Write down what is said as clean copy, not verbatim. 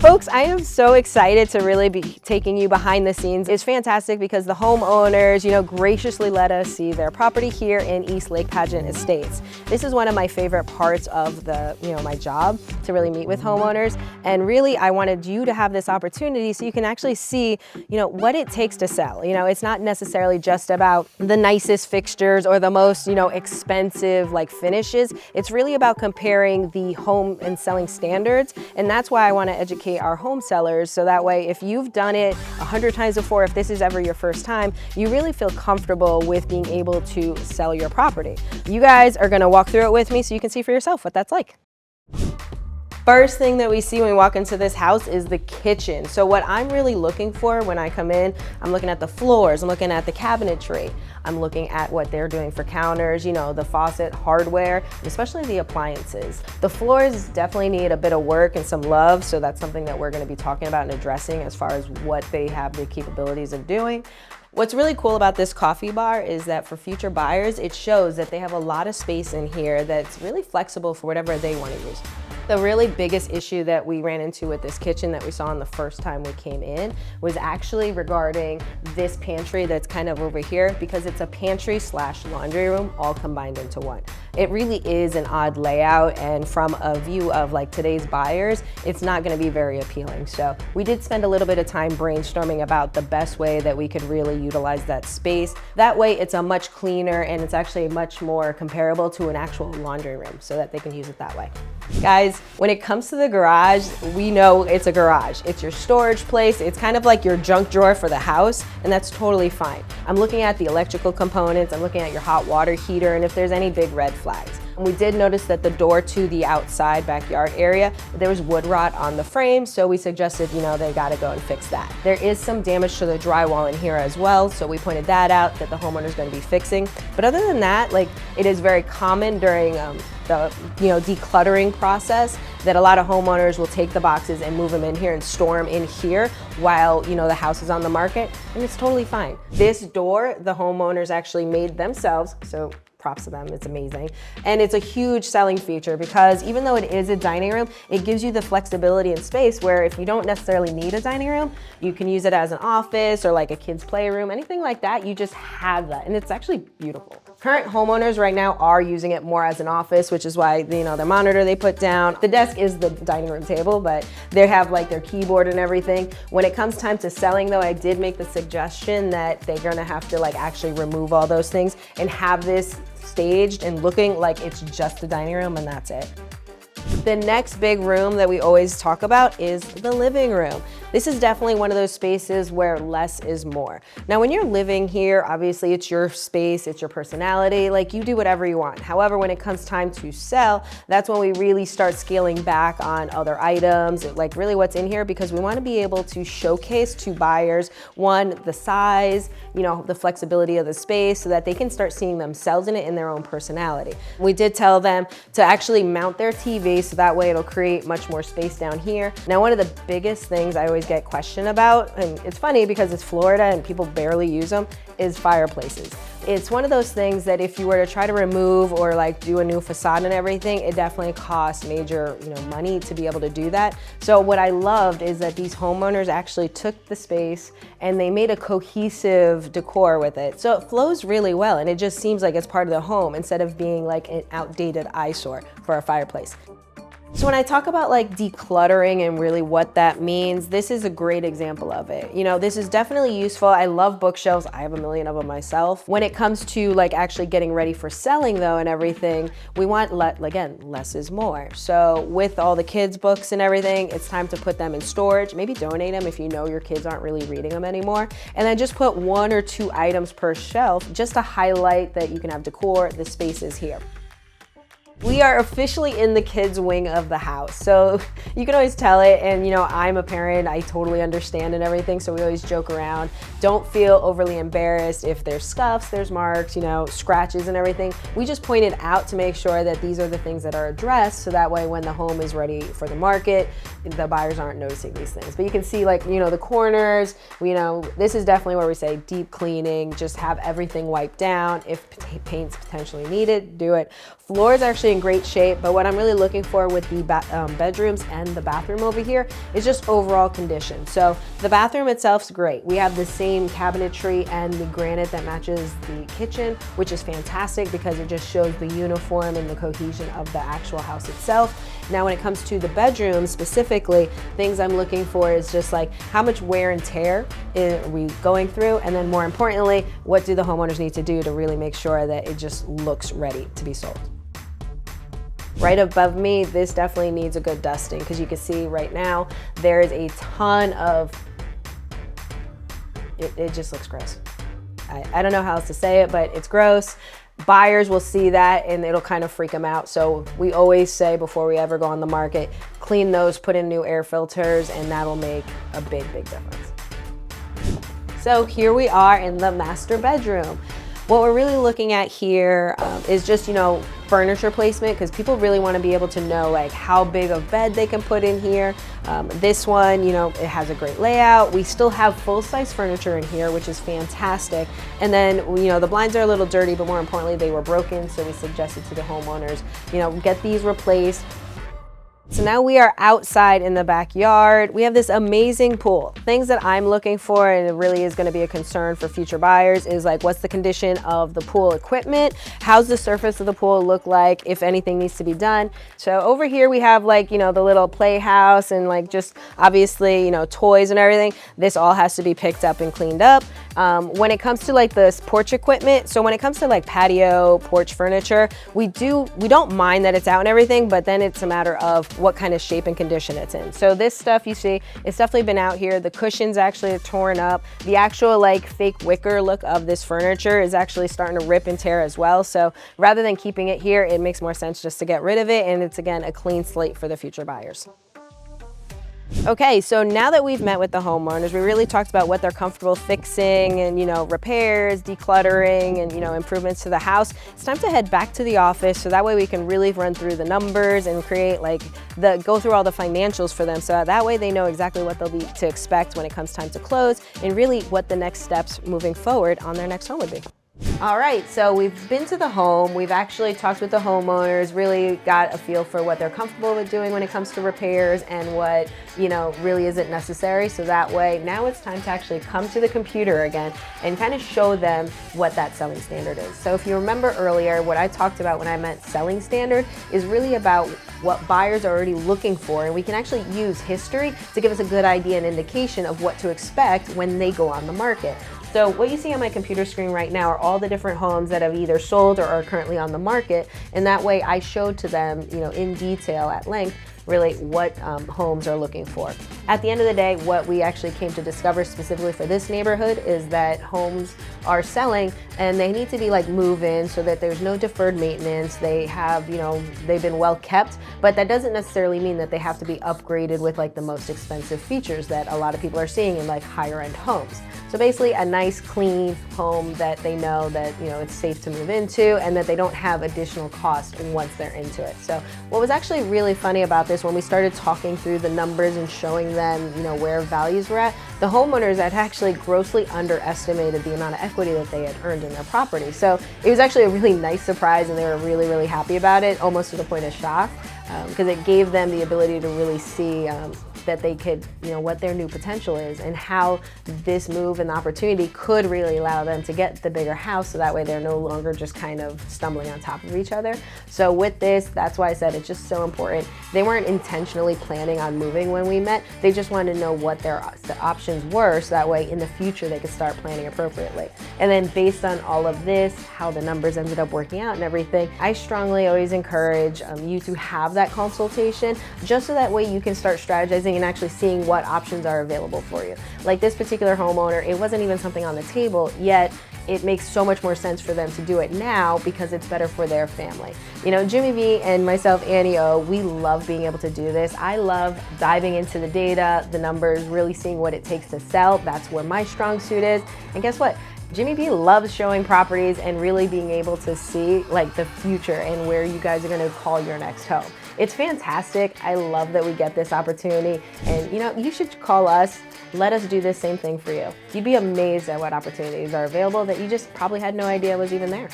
Folks, I am so excited to really be taking you behind the scenes. It's fantastic because the homeowners, graciously let us see their property here in East Lake Padgett Estates. This is one of my favorite parts of the, my job, to really meet with homeowners. And really, I wanted you to have this opportunity so you can actually see, what it takes to sell. It's not necessarily just about the nicest fixtures or the most, expensive finishes. It's really about comparing the home and selling standards. And that's why I want to educate our home sellers, so that way if you've done it 100 times before, if this is ever your first time, you really feel comfortable with being able to sell your property. You guys are going to walk through it with me so you can see for yourself what that's like. First thing that we see when we walk into this house is the kitchen. So what I'm really looking for when I come in, I'm looking at the floors, I'm looking at the cabinetry, I'm looking at what they're doing for counters, the faucet hardware, especially the appliances. The floors definitely need a bit of work and some love, so that's something that we're going to be talking about and addressing as far as what they have the capabilities of doing. What's really cool about this coffee bar is that for future buyers, it shows that they have a lot of space in here that's really flexible for whatever they want to use. The really biggest issue that we ran into with this kitchen that we saw on the first time we came in was actually regarding this pantry that's kind of over here, because it's a pantry / laundry room all combined into one. It really is an odd layout, and from a view of today's buyers, it's not going to be very appealing. So we did spend a little bit of time brainstorming about the best way that we could really utilize that space. That way it's a much cleaner and it's actually much more comparable to an actual laundry room, so that they can use it that way. Guys, when it comes to the garage, we know it's a garage. It's your storage place. It's kind of like your junk drawer for the house, and that's totally fine. I'm looking at the electrical components, I'm looking at your hot water heater, and if there's any big red flags. And we did notice that the door to the outside backyard area, there was wood rot on the frame, so we suggested, they gotta go and fix that. There is some damage to the drywall in here as well, so we pointed that out that the homeowner's gonna be fixing. But other than that, it is very common during the decluttering process that a lot of homeowners will take the boxes and move them in here and store them in here while the house is on the market, and it's totally fine. This door, the homeowners actually made themselves, so props to them, it's amazing. And it's a huge selling feature because even though it is a dining room, it gives you the flexibility and space where if you don't necessarily need a dining room, you can use it as an office or a kid's playroom, anything like that, you just have that, and it's actually beautiful. Current homeowners right now are using it more as an office, which is why, their monitor they put down. The desk is the dining room table, but they have their keyboard and everything. When it comes time to selling though, I did make the suggestion that they're gonna have to actually remove all those things and have this staged and looking like it's just the dining room and that's it. The next big room that we always talk about is the living room. This is definitely one of those spaces where less is more. Now, when you're living here, obviously it's your space, it's your personality, you do whatever you want. However, when it comes time to sell, that's when we really start scaling back on other items, really what's in here, because we want to be able to showcase to buyers, one, the size, the flexibility of the space, so that they can start seeing themselves in it in their own personality. We did tell them to actually mount their TV, so that way it'll create much more space down here. Now, one of the biggest things I always get questioned about, and it's funny because it's Florida and people barely use them, is fireplaces. It's one of those things that if you were to try to remove or do a new facade and everything, it definitely costs major money to be able to do that. So what I loved is that these homeowners actually took the space and they made a cohesive decor with it. So it flows really well and it just seems like it's part of the home instead of being an outdated eyesore for a fireplace. So when I talk about decluttering and really what that means, this is a great example of it. This is definitely useful. I love bookshelves. I have a million of them myself. When it comes to actually getting ready for selling though and everything, we want, again, less is more. So with all the kids' books and everything, it's time to put them in storage, maybe donate them if you know your kids aren't really reading them anymore. And then just put 1 or 2 items per shelf just to highlight that you can have decor, the space is here. We are officially in the kids' wing of the house. So you can always tell it, and I'm a parent, I totally understand and everything, so we always joke around. Don't feel overly embarrassed if there's scuffs, there's marks, scratches and everything. We just point it out to make sure that these are the things that are addressed, so that way when the home is ready for the market, the buyers aren't noticing these things. But you can see the corners, this is definitely where we say deep cleaning, just have everything wiped down. If paint's potentially needed, do it. Floors actually in great shape, but what I'm really looking for with the bedrooms and the bathroom over here is just overall condition. So the bathroom itself is great. We have the same cabinetry and the granite that matches the kitchen, which is fantastic because it just shows the uniform and the cohesion of the actual house itself. Now, when it comes to the bedroom specifically, things I'm looking for is just like how much wear and tear are we going through, and then more importantly, what do the homeowners need to do to really make sure that it just looks ready to be sold. Right above me, this definitely needs a good dusting because you can see right now there is a ton of, it just looks gross. I don't know how else to say it, but it's gross. Buyers will see that and it'll kind of freak them out. So we always say before we ever go on the market, clean those, put in new air filters, and that'll make a big, big difference. So here we are in the master bedroom. What we're really looking at here is just, furniture placement, because people really want to be able to know like how big of bed they can put in here. This one, it has a great layout. We still have full-size furniture in here, which is fantastic. And then, the blinds are a little dirty, but more importantly, they were broken. So we suggested to the homeowners, get these replaced. So now we are outside in the backyard. We have this amazing pool. Things that I'm looking for, and it really is going to be a concern for future buyers, is like, what's the condition of the pool equipment? How's the surface of the pool look like, if anything needs to be done? So over here we have like, the little playhouse and like just obviously, toys and everything. This all has to be picked up and cleaned up. When it comes to like this porch equipment, so when it comes to like patio, porch furniture, we don't mind that it's out and everything, but then it's a matter of what kind of shape and condition it's in. So this stuff you see, it's definitely been out here. The cushions actually are torn up. The actual like fake wicker look of this furniture is actually starting to rip and tear as well. So rather than keeping it here, it makes more sense just to get rid of it. And it's again, a clean slate for the future buyers. Okay, so now that we've met with the homeowners, we really talked about what they're comfortable fixing and, repairs, decluttering, and, improvements to the house. It's time to head back to the office so that way we can really run through the numbers and create go through all the financials for them. So that way they know exactly what they'll be to expect when it comes time to close and really what the next steps moving forward on their next home would be. All right, so we've been to the home. We've actually talked with the homeowners, really got a feel for what they're comfortable with doing when it comes to repairs and what, really isn't necessary. So that way, now it's time to actually come to the computer again and kind of show them what that selling standard is. So if you remember earlier, what I talked about when I meant selling standard is really about what buyers are already looking for. And we can actually use history to give us a good idea and indication of what to expect when they go on the market. So what you see on my computer screen right now are all the different homes that have either sold or are currently on the market. And that way I showed to them, in detail at length, really what homes are looking for. At the end of the day, what we actually came to discover specifically for this neighborhood is that homes are selling and they need to be like move-in so that there's no deferred maintenance. They have, they've been well kept, but that doesn't necessarily mean that they have to be upgraded with like the most expensive features that a lot of people are seeing in like higher end homes. So basically a nice clean home that they know that, it's safe to move into and that they don't have additional cost once they're into it. So what was actually really funny about this when we started talking through the numbers and showing them, where values were at, the homeowners had actually grossly underestimated the amount of equity that they had earned in their property. So it was actually a really nice surprise and they were really, really happy about it, almost to the point of shock, because it gave them the ability to really see that they could, what their new potential is and how this move and the opportunity could really allow them to get the bigger house so that way they're no longer just kind of stumbling on top of each other. So with this, that's why I said it's just so important. They weren't intentionally planning on moving when we met. They just wanted to know what their options were so that way in the future they could start planning appropriately. And then based on all of this, how the numbers ended up working out and everything, I strongly always encourage you to have that consultation just so that way you can start strategizing and actually seeing what options are available for you. Like this particular homeowner, it wasn't even something on the table, yet it makes so much more sense for them to do it now because it's better for their family. Jimmy B and myself, Annie O, we love being able to do this. I love diving into the data, the numbers, really seeing what it takes to sell. That's where my strong suit is. And guess what? Jimmy B loves showing properties and really being able to see like the future and where you guys are going to call your next home. It's fantastic. I love that we get this opportunity and you should call us. Let us do this same thing for you. You'd be amazed at what opportunities are available that you just probably had no idea was even there.